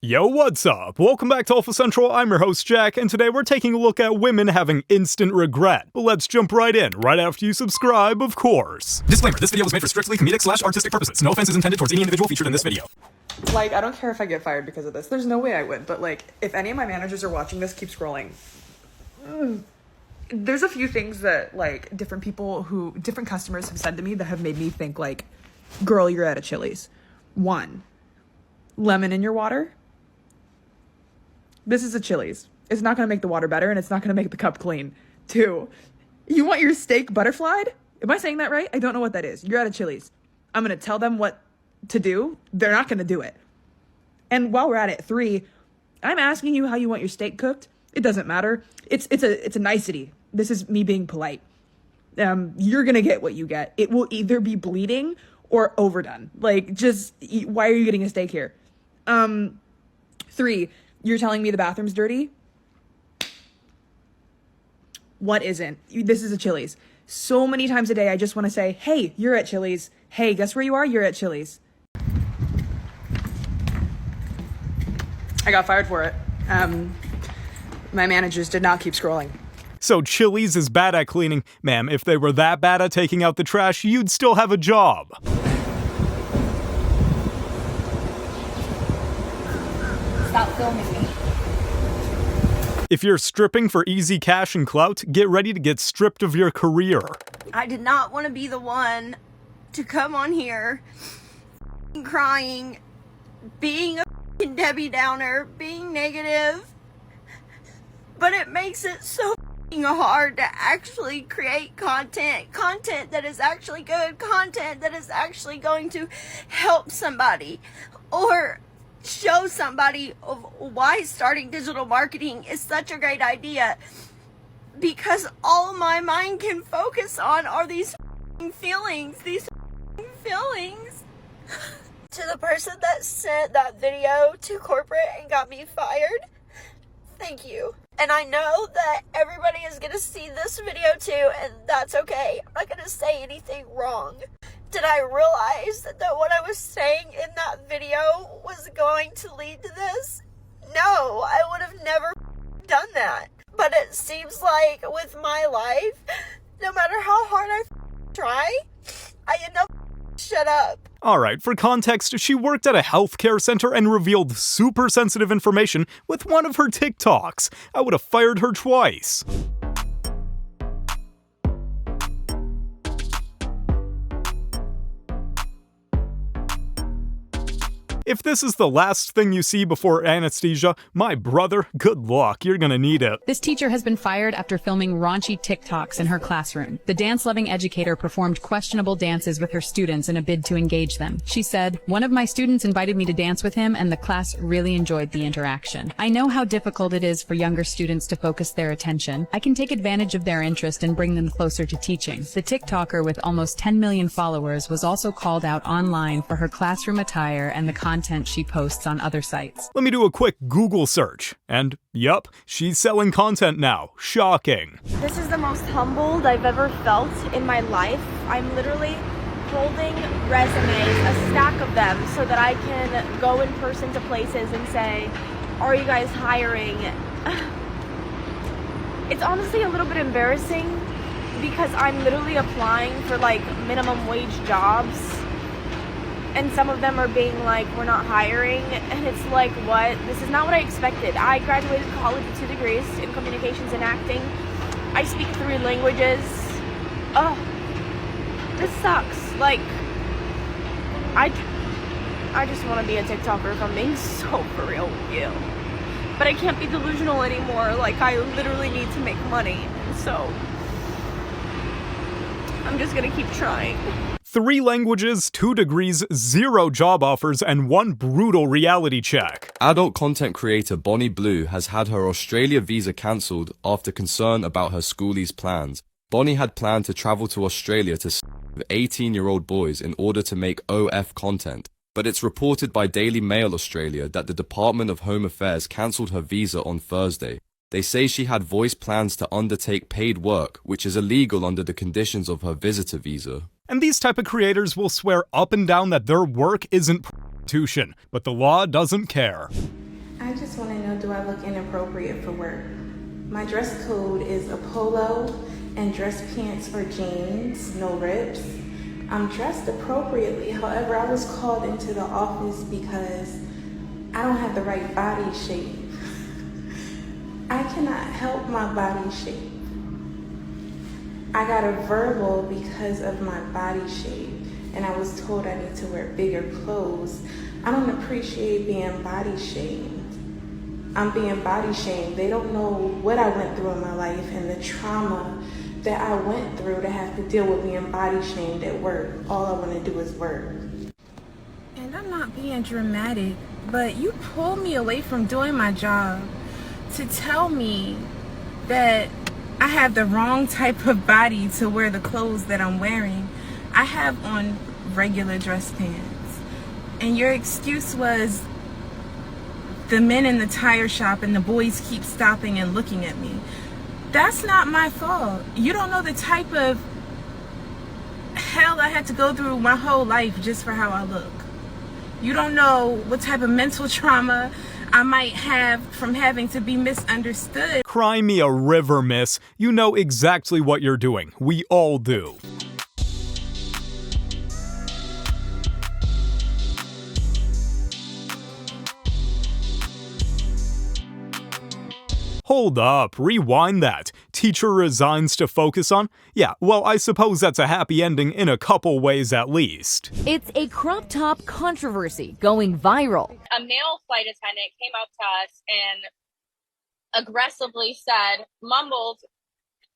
Yo, what's up? Welcome back to Alpha Central, I'm your host Jack, and today we're taking a look at women having instant regret. But let's jump right in, right after you subscribe, of course. Disclaimer, this video was made for strictly comedic/artistic purposes. No offense is intended towards any individual featured in this video. Like, I don't care if I get fired because of this. There's no way I would, but like, if any of my managers are watching this, keep scrolling. There's a few things that, like, different customers have said to me that have made me think, like, girl, you're at a Chili's. 1, lemon in your water. This is a Chili's. It's not going to make the water better, and it's not going to make the cup clean. 2, you want your steak butterflied? Am I saying that right? I don't know what that is. You're at a Chili's. I'm going to tell them what to do. They're not going to do it. And while we're at it, 3, I'm asking you how you want your steak cooked. It doesn't matter. It's a nicety. This is me being polite. You're going to get what you get. It will either be bleeding or overdone. Like, just, why are you getting a steak here? 3, you're telling me the bathroom's dirty? What isn't? This is a Chili's. So many times a day, I just want to say, hey, you're at Chili's. Hey, guess where you are? You're at Chili's. I got fired for it. My managers did not keep scrolling. So Chili's is bad at cleaning. Ma'am, if they were that bad at taking out the trash, you'd still have a job. Stop filming me. If you're stripping for easy cash and clout, get ready to get stripped of your career. I did not want to be the one to come on here crying, being a Debbie Downer, being negative, but it makes it so hard to actually create content that is actually good, content that is actually going to help somebody or show somebody of why starting digital marketing is such a great idea, because all my mind can focus on are these feelings. To the person that sent that video to corporate and got me fired, thank you. And I know that everybody is going to see this video too, and that's okay. I'm not going to say anything wrong. Did I realize that what I was saying in that video was going to lead to this? No, I would have never done that. But it seems like with my life, no matter how hard I try, I end up shut up. Alright, for context, she worked at a healthcare center and revealed super sensitive information with one of her TikToks. I would have fired her twice. If this is the last thing you see before anesthesia, my brother, good luck, you're gonna need it. This teacher has been fired after filming raunchy TikToks in her classroom. The dance-loving educator performed questionable dances with her students in a bid to engage them. She said, "One of my students invited me to dance with him and the class really enjoyed the interaction. I know how difficult it is for younger students to focus their attention. I can take advantage of their interest and bring them closer to teaching." The TikToker with almost 10 million followers was also called out online for her classroom attire and the content she posts on other sites. Let me do a quick Google search. And, yup, she's selling content now. Shocking. This is the most humbled I've ever felt in my life. I'm literally holding resumes, a stack of them, so that I can go in person to places and say, are you guys hiring? It's honestly a little bit embarrassing because I'm literally applying for like minimum wage jobs. And some of them are being like, we're not hiring, and it's like, what? This is not what I expected. I graduated college with 2 degrees in communications and acting. I speak 3 languages. Oh, this sucks. Like, I just want to be a TikToker if I'm being so for real with you. But I can't be delusional anymore. Like, I literally need to make money. So, I'm just gonna keep trying. 3 languages, 2 degrees, 0 job offers, and 1 brutal reality check. Adult content creator Bonnie Blue has had her Australia visa cancelled after concern about her schoolie's plans. Bonnie had planned to travel to Australia to s*** with 18-year-old boys in order to make OF content. But it's reported by Daily Mail Australia that the Department of Home Affairs cancelled her visa on Thursday. They say she had voiced plans to undertake paid work, which is illegal under the conditions of her visitor visa. And these type of creators will swear up and down that their work isn't prostitution, but the law doesn't care. I just want to know, do I look inappropriate for work? My dress code is a polo and dress pants or jeans, no rips. I'm dressed appropriately. However, I was called into the office because I don't have the right body shape. I cannot help my body shape. I got a verbal because of my body shape, and I was told I need to wear bigger clothes. I don't appreciate being body shamed. I'm being body shamed. They don't know what I went through in my life and the trauma that I went through to have to deal with being body shamed at work. All I want to do is work. And I'm not being dramatic, but you pulled me away from doing my job to tell me that I have the wrong type of body to wear the clothes that I'm wearing. I have on regular dress pants. And your excuse was the men in the tire shop and the boys keep stopping and looking at me. That's not my fault. You don't know the type of hell I had to go through my whole life just for how I look. You don't know what type of mental trauma I might have from having to be misunderstood. Cry me a river, miss. You know exactly what you're doing. We all do. Hold up, rewind that. Teacher resigns to focus on? Yeah, well, I suppose that's a happy ending in a couple ways at least. It's a crop top controversy going viral. A male flight attendant came up to us and aggressively said, mumbled,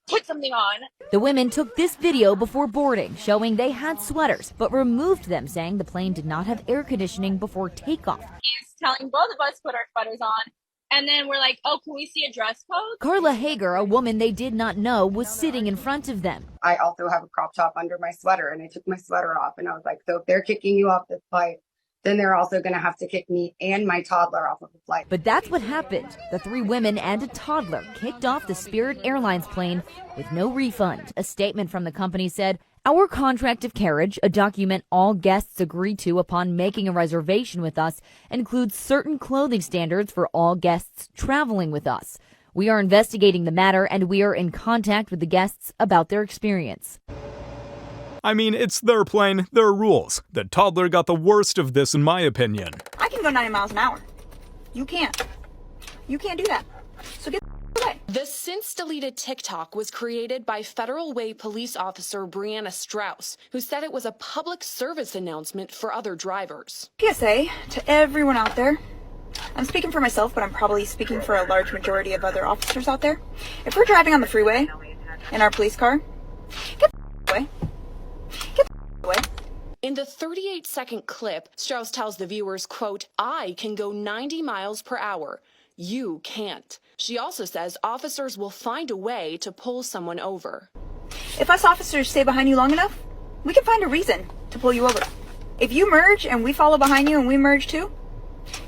put something on. The women took this video before boarding, showing they had sweaters, but removed them, saying the plane did not have air conditioning before takeoff. He's telling both of us to put our sweaters on. And then we're like, oh, can we see a dress code? Carla Hager, a woman they did not know, was sitting in front of them. I also have a crop top under my sweater, and I took my sweater off, and I was like, so if they're kicking you off this flight, then they're also going to have to kick me and my toddler off of the flight. But that's what happened. The 3 women and a toddler kicked off the Spirit Airlines plane with no refund. A statement from the company said, "Our contract of carriage, a document all guests agree to upon making a reservation with us, includes certain clothing standards for all guests traveling with us. We are investigating the matter, and we are in contact with the guests about their experience." I mean, it's their plane, their rules. The toddler got the worst of this, in my opinion. I can go 90 miles an hour. You can't. You can't do that. So get away. The since deleted TikTok was created by Federal Way police officer Brianna Strauss, who said it was a public service announcement for other drivers. PSA to everyone out there. I'm speaking for myself, but I'm probably speaking for a large majority of other officers out there. If we're driving on the freeway in our police car, get away. Get away. In the 38-second clip, Strauss tells the viewers, quote, "I can go 90 miles per hour. You can't." She also says officers will find a way to pull someone over. If us officers stay behind you long enough, we can find a reason to pull you over. If you merge and we follow behind you and we merge too,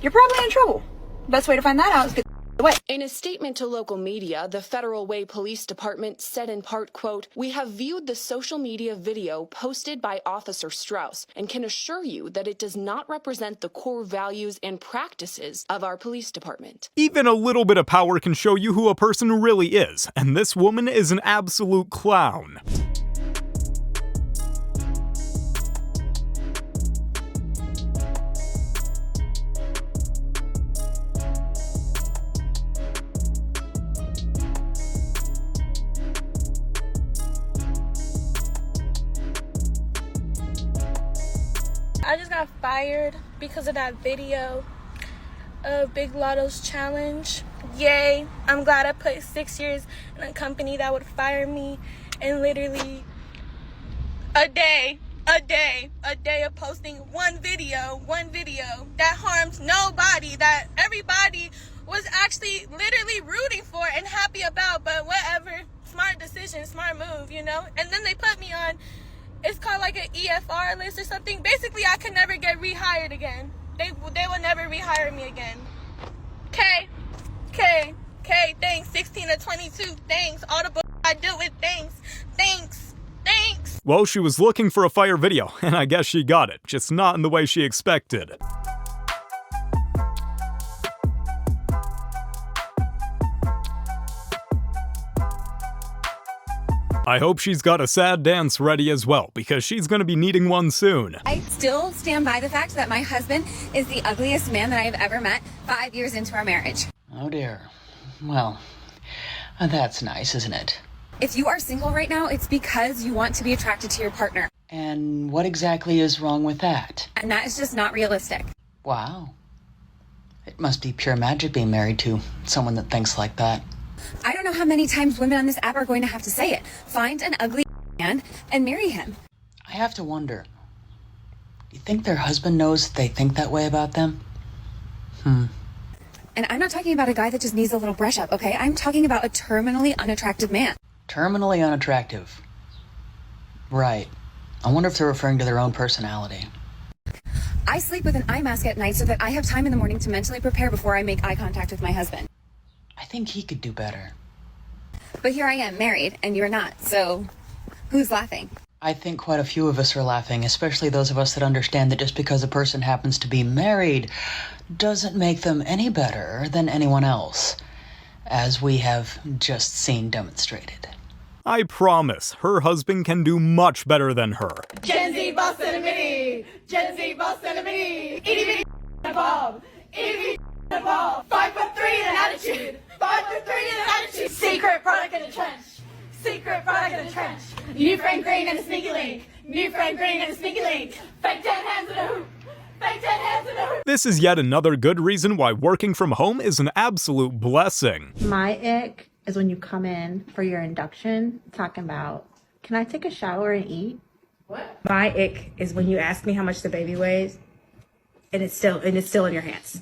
you're probably in trouble. The best way to find that out is get away. In a statement to local media, the Federal Way Police Department said in part, quote, "We have viewed the social media video posted by Officer Strauss and can assure you that it does not represent the core values and practices of our police department." Even a little bit of power can show you who a person really is, and this woman is an absolute clown. I just got fired because of that video of Big Lotto's challenge. Yay, I'm glad I put 6 years in a company that would fire me, and literally a day of posting one video that harms nobody, that everybody was actually literally rooting for and happy about, but whatever, smart decision, smart move, you know? And then they put me on, it's called like an EFR list or something. Basically, I could never get rehired again. They will never rehire me again. K, thanks. 16 to 22, thanks. All the I do it, thanks. Well, she was looking for a fire video, and I guess she got it, just not in the way she expected. I hope she's got a sad dance ready as well, because she's gonna be needing one soon. I still stand by the fact that my husband is the ugliest man that I have ever met 5 years into our marriage. Oh dear. Well, that's nice, isn't it? If you are single right now, it's because you want to be attracted to your partner. And what exactly is wrong with that? And that is just not realistic. Wow. It must be pure magic being married to someone that thinks like that. I don't know how many times women on this app are going to have to say it. Find an ugly man and marry him. I have to wonder, you think their husband knows they think that way about them? And I'm not talking about a guy that just needs a little brush up, okay? I'm talking about a terminally unattractive man. Terminally unattractive. Right. I wonder if they're referring to their own personality. I sleep with an eye mask at night so that I have time in the morning to mentally prepare before I make eye contact with my husband. I think he could do better. But here I am, married, and you're not, so who's laughing? I think quite a few of us are laughing, especially those of us that understand that just because a person happens to be married doesn't make them any better than anyone else, as we have just seen demonstrated. I promise, her husband can do much better than her. Gen Z boss and a mini! Gen Z boss and a mini! Itty bitty bomb! Itty bitty bomb! 5'3" and an attitude! 5'3" and an attitude! Secret product in a trench! Secret product in a trench! New friend green and a sneaky link! New friend green and a sneaky link! Fake 10 hands in a hoop! Fake 10 hands in a hoop! This is yet another good reason why working from home is an absolute blessing. My ick is when you come in for your induction talking about, can I take a shower and eat? What? My ick is when you ask me how much the baby weighs and it's still in your hands.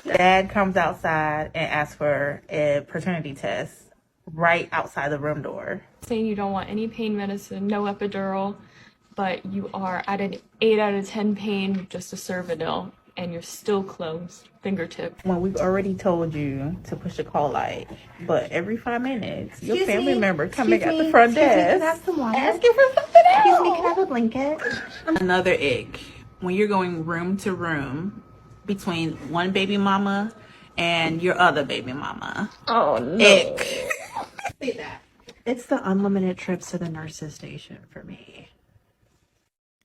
Dad comes outside and asks for a paternity test right outside the room door. Saying you don't want any pain medicine, no epidural, but you are at an 8 out of 10 pain with just a Cervidil, and you're still closed, fingertip. When we've already told you to push the call light, but every 5 minutes, your family member coming at the front desk asking for something else. Excuse me, can I have a blanket? Another ick, when you're going room to room between one baby mama and your other baby mama. Oh no. Ick. Say that. It's the unlimited trips to the nurse's station for me.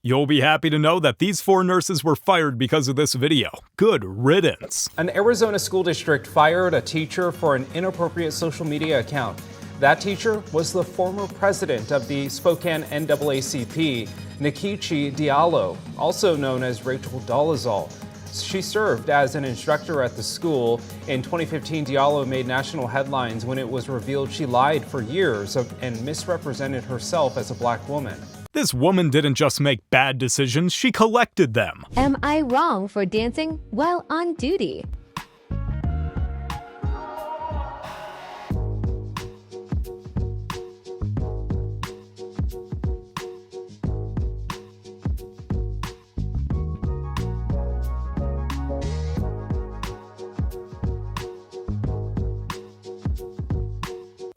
You'll be happy to know that these 4 nurses were fired because of this video. Good riddance. An Arizona school district fired a teacher for an inappropriate social media account. That teacher was the former president of the Spokane NAACP, Nikichi Diallo, also known as Rachel Dolezal. She served as an instructor at the school. In 2015, Diallo made national headlines when it was revealed she lied for years and misrepresented herself as a black woman. This woman didn't just make bad decisions, she collected them. Am I wrong for dancing while on duty?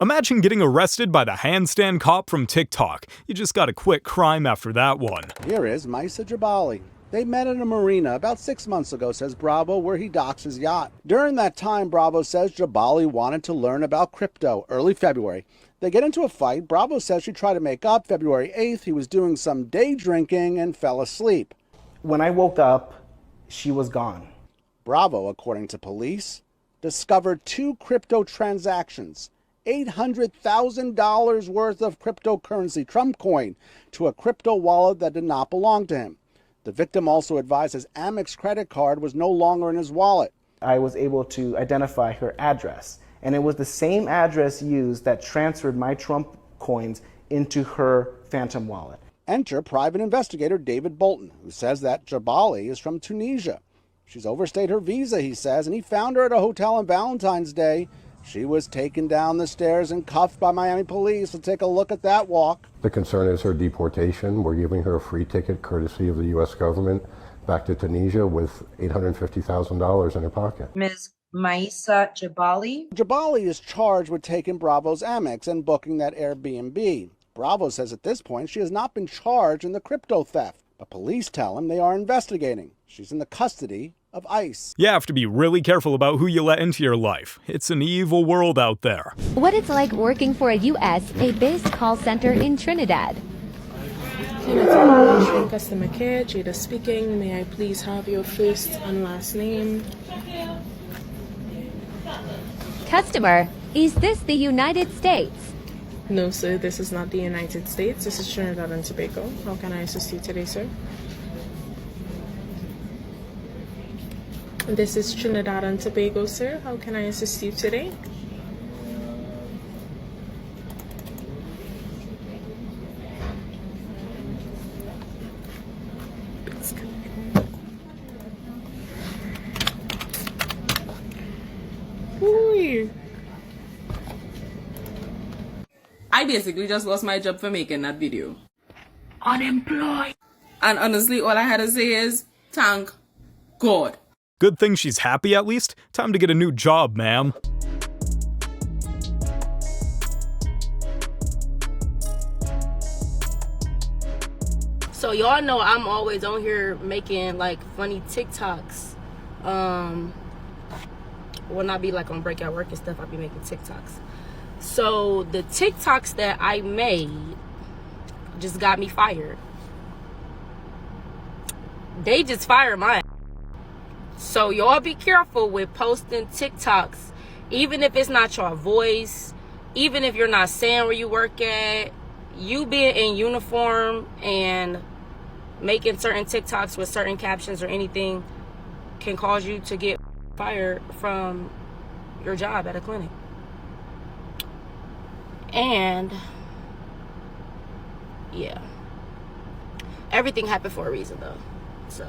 Imagine getting arrested by the handstand cop from TikTok. You just got to quit crime after that one. Here is Maisa Jabali. They met at a marina about 6 months ago, says Bravo, where he docks his yacht. During that time, Bravo says Jabali wanted to learn about crypto early February. They get into a fight. Bravo says she tried to make up. February 8th, he was doing some day drinking and fell asleep. When I woke up, she was gone. Bravo, according to police, discovered 2 crypto transactions. $800,000 worth of cryptocurrency, Trump coin, to a crypto wallet that did not belong to him. The victim also advised his Amex credit card was no longer in his wallet. I was able to identify her address, and it was the same address used that transferred my Trump coins into her Phantom wallet. Enter private investigator David Bolton, who says that Jabali is from Tunisia. She's overstayed her visa, he says, and he found her at a hotel on Valentine's Day. She was taken down the stairs and cuffed by Miami police. So take a look at that walk. The concern is her deportation. We're giving her a free ticket courtesy of the U.S. government back to Tunisia with $850,000 in her pocket. Ms. Maisa Jabali. Jabali is charged with taking Bravo's Amex and booking that Airbnb. Bravo says at this point she has not been charged in the crypto theft, but police tell him they are investigating. She's in the custody of ICE. You have to be really careful about who you let into your life. It's an evil world out there. What it's like working for a USA-based call center in Trinidad. Customer care, Jada speaking. May I please have your first and last name? Customer, is this the United States? No, sir, this is not the United States. This is Trinidad and Tobago. How can I assist you today, sir? This is Trinidad and Tobago, sir. How can I assist you today? Ooh. I basically just lost my job for making that video. Unemployed. And honestly, all I had to say is, thank God. Good thing she's happy at least. Time to get a new job, ma'am. So y'all know I'm always on here making like funny TikToks. When I be like on breakout work and stuff, I be making TikToks. So the TikToks that I made just got me fired. They just fired my ass. So y'all be careful with posting TikToks, even if it's not your voice, even if you're not saying where you work at. You being in uniform and making certain TikToks with certain captions or anything can cause you to get fired from your job at a clinic. And yeah, everything happened for a reason though, so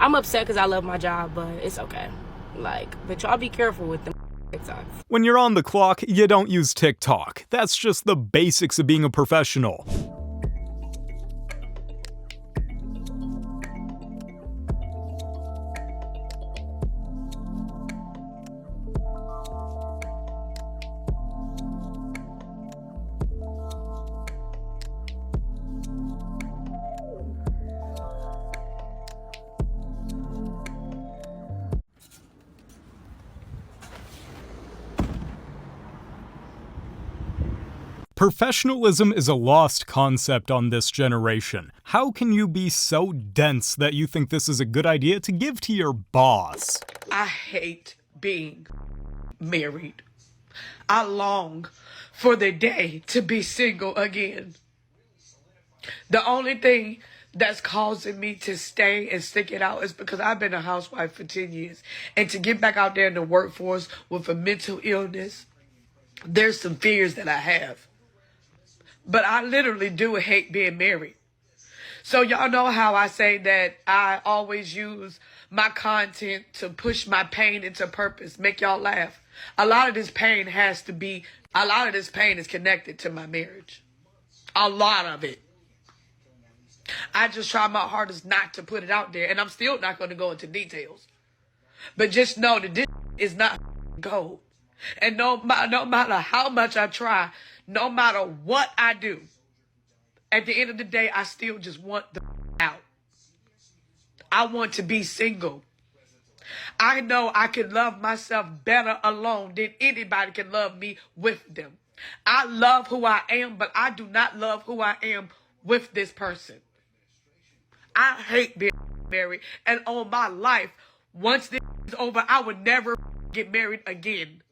I'm upset because I love my job, but it's okay. Like, but y'all be careful with them TikToks. When you're on the clock, you don't use TikTok. That's just the basics of being a professional. Professionalism is a lost concept on this generation. How can you be so dense that you think this is a good idea to give to your boss? I hate being married. I long for the day to be single again. The only thing that's causing me to stay and stick it out is because I've been a housewife for 10 years. And to get back out there in the workforce with a mental illness, there's some fears that I have. But I literally do hate being married. So y'all know how I say that I always use my content to push my pain into purpose, make y'all laugh. A lot of this pain is connected to my marriage. A lot of it. I just try my hardest not to put it out there, and I'm still not going to go into details. But just know that this is not gold. And no matter how much I try, no matter what I do, at the end of the day, I still just want the out. I want to be single. I know I can love myself better alone than anybody can love me with them. I love who I am, but I do not love who I am with this person. I hate being married, and all my life, once this is over, I would never get married again.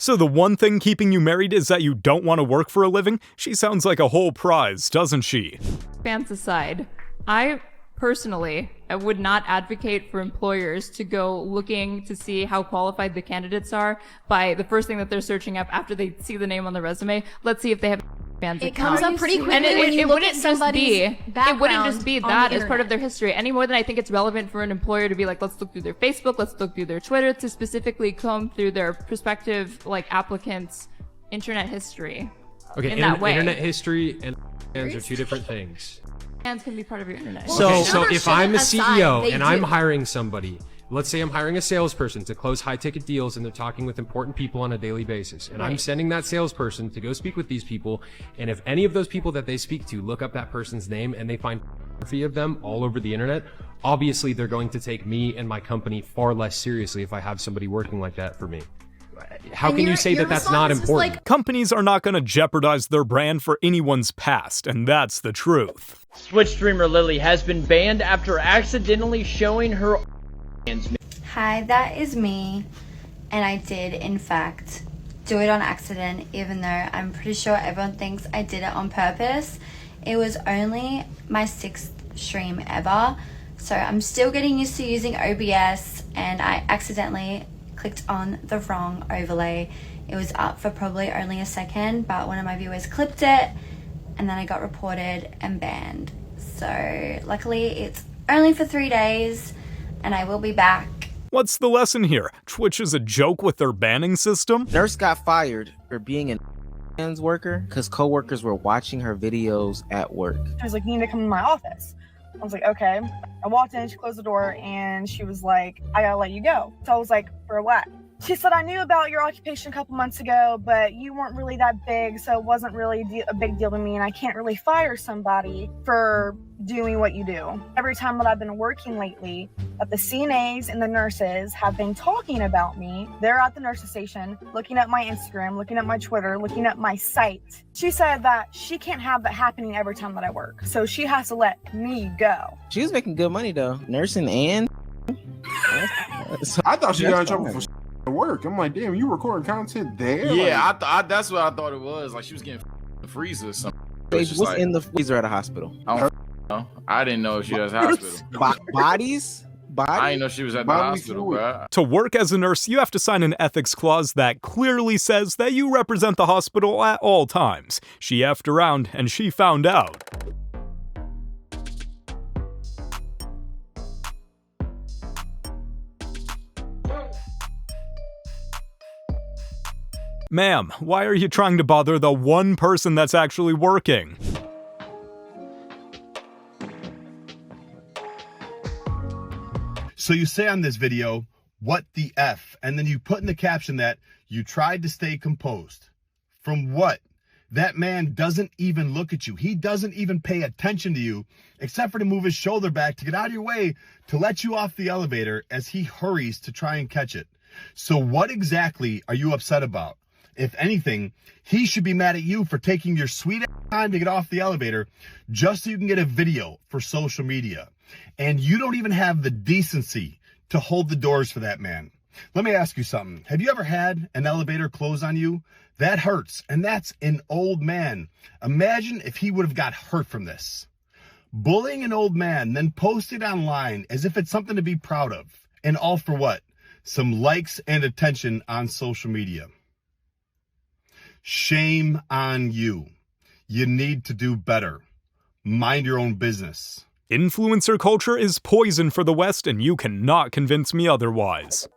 So the one thing keeping you married is that you don't want to work for a living? She sounds like a whole prize, doesn't she? Fans aside, I personally would not advocate for employers to go looking to see how qualified the candidates are by the first thing that they're searching up after they see the name on the resume. Let's see if they have fans. It comes up pretty quickly and when you look at It somebody's wouldn't just be that as part of internet. their history, any more than I think it's relevant for an employer to be like, let's look through their Facebook, let's look through their Twitter, to specifically comb through their prospective applicants' internet history. Okay, that way. internet history and fans are two different things. Fans can be part of your internet. So history. if I'm a CEO they and I'm do. hiring somebody, Let's say I'm hiring a salesperson to close high-ticket deals and they're talking with important people on a daily basis. And I'm sending that salesperson to go speak with these people. And if any of those people that they speak to look up that person's name and they find photography of them all over the internet, obviously they're going to take me and my company far less seriously if I have somebody working like that for me. How can you say that that's not important? Companies are not going to jeopardize their brand for anyone's past, and that's the truth. Twitch streamer Lily has been banned after accidentally showing her hands. Hi, that is me, and I did in fact do it on accident, even though I'm pretty sure everyone thinks I did it on purpose. It was only my 6th stream ever, so I'm still getting used to using OBS, and I accidentally clicked on the wrong overlay. It was up for probably only a second, but one of my viewers clipped it, and then I got reported and banned. So luckily it's only for 3 days, and I will be back. What's the lesson here? Twitch is a joke with their banning system? Nurse got fired for being an worker because coworkers were watching her videos at work. She was like, you need to come to my office. I was like, okay. I walked in, she closed the door, and she was like, I gotta let you go. So I was like, for what? She said, I knew about your occupation a couple months ago, but you weren't really that big, so it wasn't really a big deal to me, and I can't really fire somebody for doing what you do. Every time that I've been working lately, that the CNAs and the nurses have been talking about me. They're at the nurse's station, looking at my Instagram, looking at my Twitter, looking at my site. She said that she can't have that happening every time that I work, so she has to let me go. She was making good money though, nursing and. I thought she got in trouble for work. I'm like, damn, you recording content there? Yeah, I that's what I thought it was. Like she was getting the freezer or something. What's like, in the freezer at a hospital? I don't know. I didn't know she was at the hospital. Bodies? I didn't know she was at the hospital, bro. To work as a nurse, you have to sign an ethics clause that clearly says that you represent the hospital at all times. She effed around, and she found out. Ma'am, why are you trying to bother the one person that's actually working? So you say on this video, what the F? And then you put in the caption that you tried to stay composed. From what? That man doesn't even look at you. He doesn't even pay attention to you, except for to move his shoulder back to get out of your way to let you off the elevator as he hurries to try and catch it. So what exactly are you upset about? If anything, he should be mad at you for taking your sweet time to get off the elevator just so you can get a video for social media. And you don't even have the decency to hold the doors for that man. Let me ask you something. Have you ever had an elevator close on you? That hurts, and that's an old man. Imagine if he would have got hurt from this. Bullying an old man, then post it online as if it's something to be proud of. And all for what? Some likes and attention on social media. Shame on you. You need to do better. Mind your own business. Influencer culture is poison for the West, and you cannot convince me otherwise.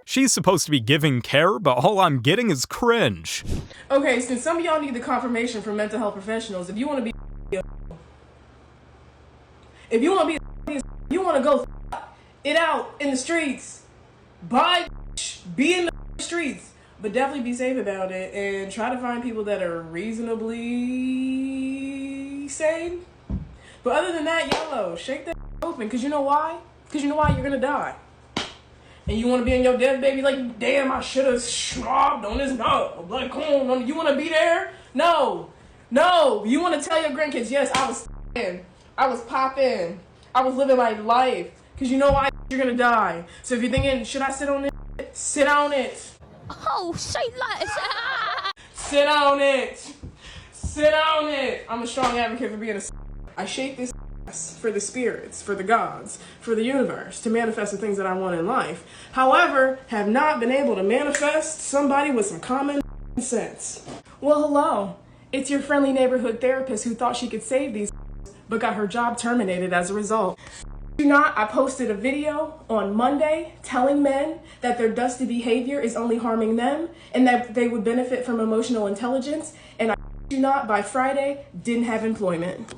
She's supposed to be giving care, but all I'm getting is cringe. Okay, since some of y'all need the confirmation from mental health professionals, if you want to be you want to go it out in the streets. Be in the streets, but definitely be safe about it and try to find people that are reasonably sane. But other than that, YOLO, shake that open, because you know why? Because you know why you're gonna die. And you want to be in your death, baby, like, damn, I should have schmobbed on this. No, like, come on, you want to be there? No, you want to tell your grandkids, yes, I was popping, I was living my life. Because you know why you're going to die. So if you're thinking, should I sit on it? Sit on it. Oh, say that. Sit on it. Sit on it. I'm a strong advocate for being a I shake this for the spirits, for the gods, for the universe, to manifest the things that I want in life. However, have not been able to manifest somebody with some common sense. Well, hello. It's your friendly neighborhood therapist who thought she could save these but got her job terminated as a result. I posted a video on Monday telling men that their dusty behavior is only harming them and that they would benefit from emotional intelligence, and by Friday didn't have employment.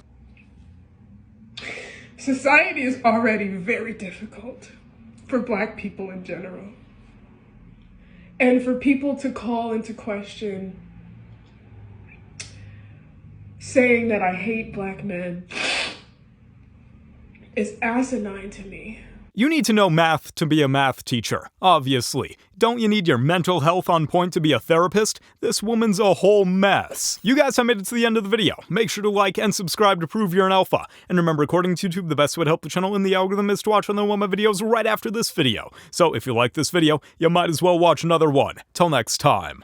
Society is already very difficult for Black people in general. And for people to call into question saying that I hate Black men is asinine to me. You need to know math to be a math teacher, obviously. Don't you need your mental health on point to be a therapist? This woman's a whole mess. You guys have made it to the end of the video. Make sure to like and subscribe to prove you're an alpha. And remember, according to YouTube, the best way to help the channel in the algorithm is to watch another one of my videos right after this video. So if you like this video, you might as well watch another one. Till next time.